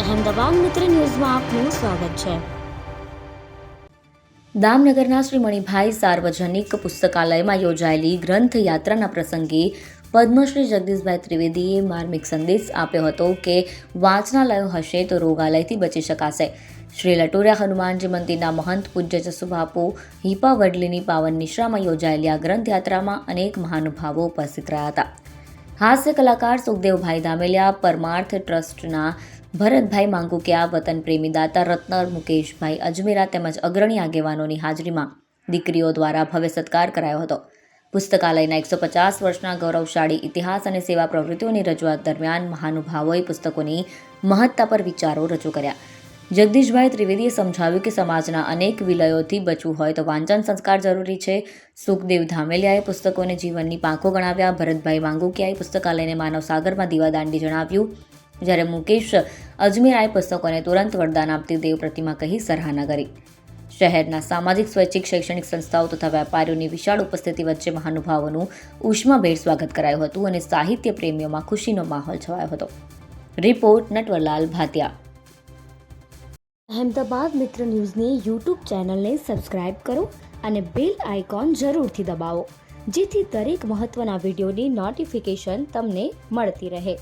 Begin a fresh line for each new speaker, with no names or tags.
અહેમદાબાદ મિત્ર ન્યૂઝમાં આપનું સ્વાગત છે।
દામનગરના શ્રી મણિભાઈ સાર્વજનિક પુસ્તકાલયમાં યોજાયેલી ગ્રંથ યાત્રાના પ્રસંગે પદ્મશ્રી જગદીશભાઈ ત્રિવેદીએ માર્મિક સંદેશ આપ્યો હતો કે વાંચનાલયો હશે તો રોગાલયથી બચી શકાશે। શ્રી લટોરિયા હનુમાનજી મંદિરના મહંત પૂજ્ય જસુબાપુ હિપા વડલીની પાવન નિશ્રામાં યોજાયેલી આ ગ્રંથ યાત્રામાં અનેક મહાનુભાવો ઉપસ્થિત રહ્યા હતા। હાસ્ય કલાકાર સુખદેવભાઈ ધામેલિયા, પરમાર્થ ટ્રસ્ટના ભરતભાઈ માંગુકિયા, વતન પ્રેમી દાતા રત્ન મુકેશભાઈ અજમેરા તેમજ અગ્રણી આગેવાનોની હાજરીમાં દીકરીઓ દ્વારા ભવ્ય સત્કાર કરાયો હતો। પુસ્તકાલયના 150 વર્ષના ગૌરવશાળી ઇતિહાસ અને સેવા પ્રવૃત્તિઓની રજૂઆત દરમિયાન મહાનુભાવોએ પુસ્તકોની મહત્તા પર વિચારો રજૂ કર્યા। જગદીશભાઈ ત્રિવેદીએ સમજાવ્યું કે સમાજના અનેક વિલયોથી બચવું હોય તો વાંચન સંસ્કાર જરૂરી છે। સુખદેવ ધામેલિયાએ પુસ્તકોને જીવનની પાંખો ગણાવ્યા। ભરતભાઈ માંગુકિયાએ પુસ્તકાલયને માનવ સાગરમાં દીવાદાંડી જણાવ્યું, જ્યારે મુકેશ અજમેરાએ પુસ્તકોને તુરંત વરદાન આપતી દેવ પ્રતિમા કહી સરાહના કરી। શહેરના સામાજિક, સ્વૈચ્છિક, શૈક્ષણિક સંસ્થાઓ તથા વેપારીઓની વિશાળ ઉપસ્થિતિ વચ્ચે મહાનુભાવોનું ઉષ્માભેર સ્વાગત કરાયું હતું અને સાહિત્ય પ્રેમીઓમાં ખુશીનો માહોલ છવાયો હતો। રિપોર્ટ નટવરલાલ ભાતિયા।
અહેમદાબાદ મિત્ર ન્યૂઝની યુટ્યુબ ચેનલને સબસ્ક્રાઇબ કરો અને બેલ આઇકોન જરૂરથી દબાવો, જેથી દરેક મહત્ત્વના વિડીયોની નોટિફિકેશન તમને મળતી રહે।